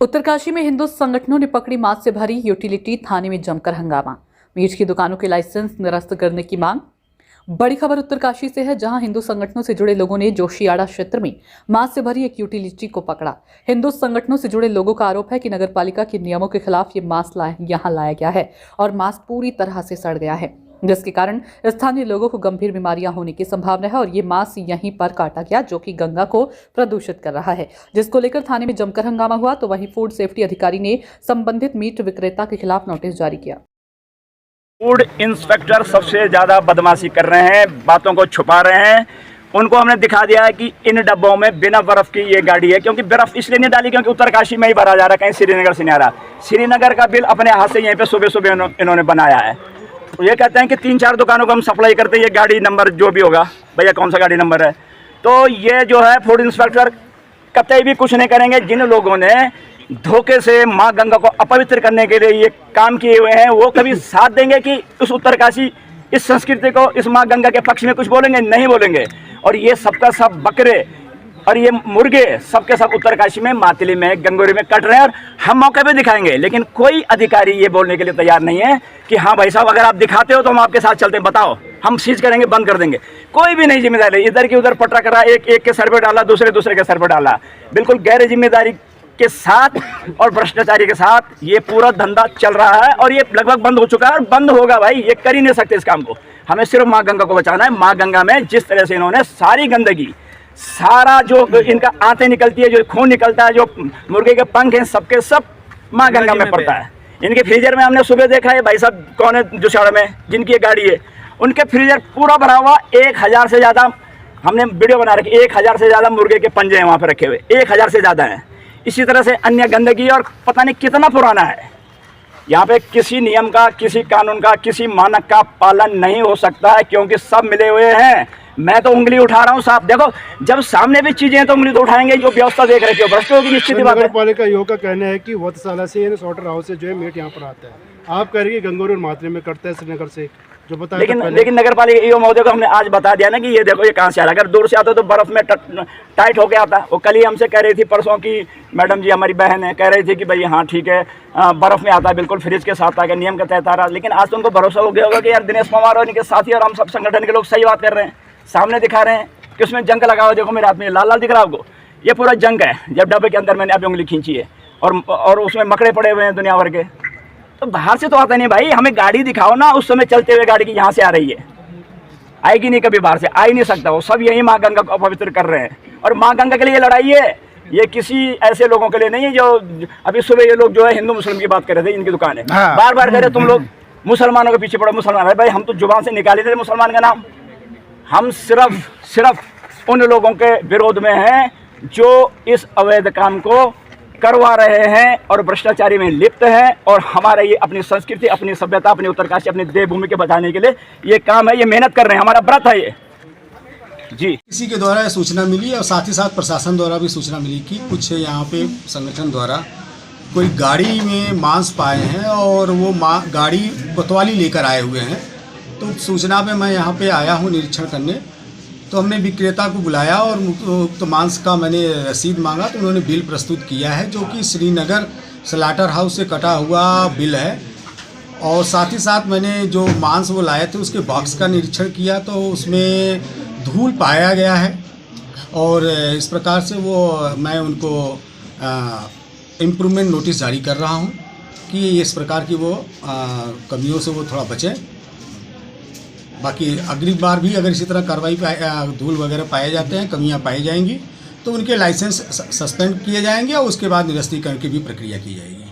उत्तरकाशी में हिंदू संगठनों ने पकड़ी मांस से भरी यूटिलिटी, थाने में जमकर हंगामा। मीट की दुकानों के लाइसेंस निरस्त करने की मांग। बड़ी खबर उत्तरकाशी से है, जहां हिंदू संगठनों से जुड़े लोगों ने जोशियाड़ा क्षेत्र में मांस से भरी एक यूटिलिटी को पकड़ा। हिंदू संगठनों से जुड़े लोगों का आरोप है कि नगरपालिका के नियमों के खिलाफ ये मांस यहां लाया गया है और मांस पूरी तरह से सड़ गया है, जिसके कारण स्थानीय लोगों को गंभीर बीमारियां होने की संभावना है। और ये मांस यहीं पर काटा गया, जो कि गंगा को प्रदूषित कर रहा है, जिसको लेकर थाने में जमकर हंगामा हुआ। तो वहीं फूड सेफ्टी अधिकारी ने संबंधित मीट विक्रेता के खिलाफ नोटिस जारी किया। फूड इंस्पेक्टर सबसे ज्यादा बदमाशी कर रहे हैं, बातों को छुपा रहे हैं। उनको हमने दिखा दिया है कि इन डब्बों में बिना बर्फ की ये गाड़ी है, क्योंकि बर्फ इसलिए नहीं डाली क्योंकि उत्तरकाशी में ही भरा जा रहा है, कहीं श्रीनगर से नहीं आ रहा। श्रीनगर का बिल अपने हाथ से यहीं पे सुबह सुबह इन्होंने बनाया है। तो ये कहते हैं कि 3-4 दुकानों को हम सप्लाई करते हैं, ये गाड़ी नंबर जो भी होगा, भैया कौन सा गाड़ी नंबर है। तो ये जो है फूड इंस्पेक्टर कतई भी कुछ नहीं करेंगे। जिन लोगों ने धोखे से माँ गंगा को अपवित्र करने के लिए ये काम किए हुए हैं, वो कभी साथ देंगे कि उस उत्तरकाशी इस संस्कृति को, इस माँ गंगा के पक्ष में कुछ बोलेंगे? नहीं बोलेंगे। और ये सबका सब बकरे और ये मुर्गे सबके सब उत्तरकाशी में, मातली में, गंगोरी में कट रहे हैं। और हम मौके पे दिखाएंगे, लेकिन कोई अधिकारी ये बोलने के लिए तैयार नहीं है कि हाँ भाई साहब, अगर आप दिखाते हो तो हम आपके साथ चलते हैं, बताओ, हम सीज करेंगे, बंद कर देंगे। कोई भी नहीं जिम्मेदारी, इधर की उधर पटरा करा, एक के सर पर डाला, दूसरे के सर पर डाला, बिल्कुल गैर जिम्मेदारी के साथ और भ्रष्टाचारी के साथ ये पूरा धंधा चल रहा है। और ये लगभग बंद हो चुका है और बंद होगा भाई, ये कर ही नहीं सकते इस काम को। हमें सिर्फ माँ गंगा को बचाना है। माँ गंगा में जिस तरह से इन्होंने सारी गंदगी, सारा जो इनका आंतें निकलती है, जो खून निकलता है, जो मुर्गे के पंख हैं, सबके सब माँ गंगा में पड़ता है। इनके फ्रीजर में हमने सुबह देखा है, भाई साहब कौन है जोशियाड़ा में जिनकी ये गाड़ी है, उनके फ्रीजर पूरा भरा हुआ। 1000 से ज़्यादा हमने वीडियो बना रखी, 1000 से ज़्यादा मुर्गे के पंजे हैं वहाँ पर रखे हुए, 1000 से ज़्यादा हैं। इसी तरह से अन्य गंदगी, और पता नहीं कितना पुराना है। यहाँ पे किसी नियम का, किसी कानून का, किसी मानक का पालन नहीं हो सकता है, क्योंकि सब मिले हुए हैं। मैं तो उंगली उठा रहा हूँ साहब, देखो जब सामने भी चीजें हैं तो उंगली तो उठाएंगे। जो व्यवस्था देख रहे हो भ्रष्ट होगी, निश्चित बात है। नगरपालिका योग का कहना है कि वधशाला से स्लॉटर हाउस से जो है मीट यहाँ पर आता है, आप कह रहे हैं गंगोरी और मातली में करते हैं, श्रीनगर से जो बताया। लेकिन नगरपालिका ईओ महोदय को हमने आज बता दिया ना कि ये देखो ये कहाँ से आ रहा है। अगर दूर से आता तो बर्फ में टाइट होके आता। वो कल ही हमसे कह रही थी, परसों की मैडम जी हमारी बहन है, कह रही थी कि भाई हाँ ठीक है, बर्फ में आता है, बिल्कुल फ्रिज के साथ आकर नियम के तहत आ रहा। लेकिन आज तो उनको भरोसा हो गया होगा कि यार दिनेश पवार और इनके साथी और हम सब संगठन के लोग सही बात कर रहे हैं, सामने दिखा रहे हैं कि उसमें जंग लगा हुआ। देखो मेरे हाथ में लाल लाल दिख रहा है आपको, ये पूरा जंग है। जब डब्बे के अंदर मैंने अभी उंगली खींची है और उसमें मकड़े पड़े हुए हैं दुनिया भर के। तो बाहर से तो आता नहीं भाई, हमें गाड़ी दिखाओ ना, उस समय चलते हुए गाड़ी की यहाँ से आ रही है, आएगी नहीं, कभी बाहर से आ ही नहीं सकता। वो सब यही माँ गंगा को अपवित्र कर रहे हैं। और माँ गंगा के लिए ये लड़ाई है, ये किसी ऐसे लोगों के लिए नहीं है जो अभी सुबह ये लोग जो है हिंदू मुस्लिम की बात कर रहे थे, इनकी दुकान है, बार बार कह रहे तुम लोग मुसलमानों के पीछे पड़ो, मुसलमान। भाई हम तो जुबान से निकाले थे मुसलमान का नाम। हम सिर्फ उन लोगों के विरोध में हैं जो इस अवैध काम को करवा रहे हैं और भ्रष्टाचारी में लिप्त हैं। और हमारा ये अपनी संस्कृति, अपनी सभ्यता, अपनी उत्तरकाशी, अपनी देवभूमि के बचाने के लिए ये काम है, ये मेहनत कर रहे हैं, हमारा व्रत है ये जी। किसी के द्वारा सूचना मिली और साथ ही साथ प्रशासन द्वारा भी सूचना मिली कि कुछ यहाँ पे संगठन द्वारा कोई गाड़ी में मांस पाए हैं और वो गाड़ी कोतवाली लेकर आए हुए हैं। तो सूचना पे मैं यहाँ पे आया हूँ निरीक्षण करने। तो हमने विक्रेता को बुलाया और तो मांस का मैंने रसीद मांगा, तो उन्होंने बिल प्रस्तुत किया है, जो कि श्रीनगर स्लॉटर हाउस से कटा हुआ बिल है। और साथ ही साथ मैंने जो मांस वो लाए थे उसके बॉक्स का निरीक्षण किया, तो उसमें धूल पाया गया है। और इस प्रकार से वो मैं उनको इम्प्रूवमेंट नोटिस जारी कर रहा हूँ कि इस प्रकार की वो कमियों से वो थोड़ा बचें। बाकी अगली बार भी अगर इसी तरह कार्रवाई धूल वगैरह पाए जाते हैं, कमियां पाई जाएंगी, तो उनके लाइसेंस सस्पेंड किए जाएंगे और उसके बाद निरस्तीकरण की भी प्रक्रिया की जाएगी।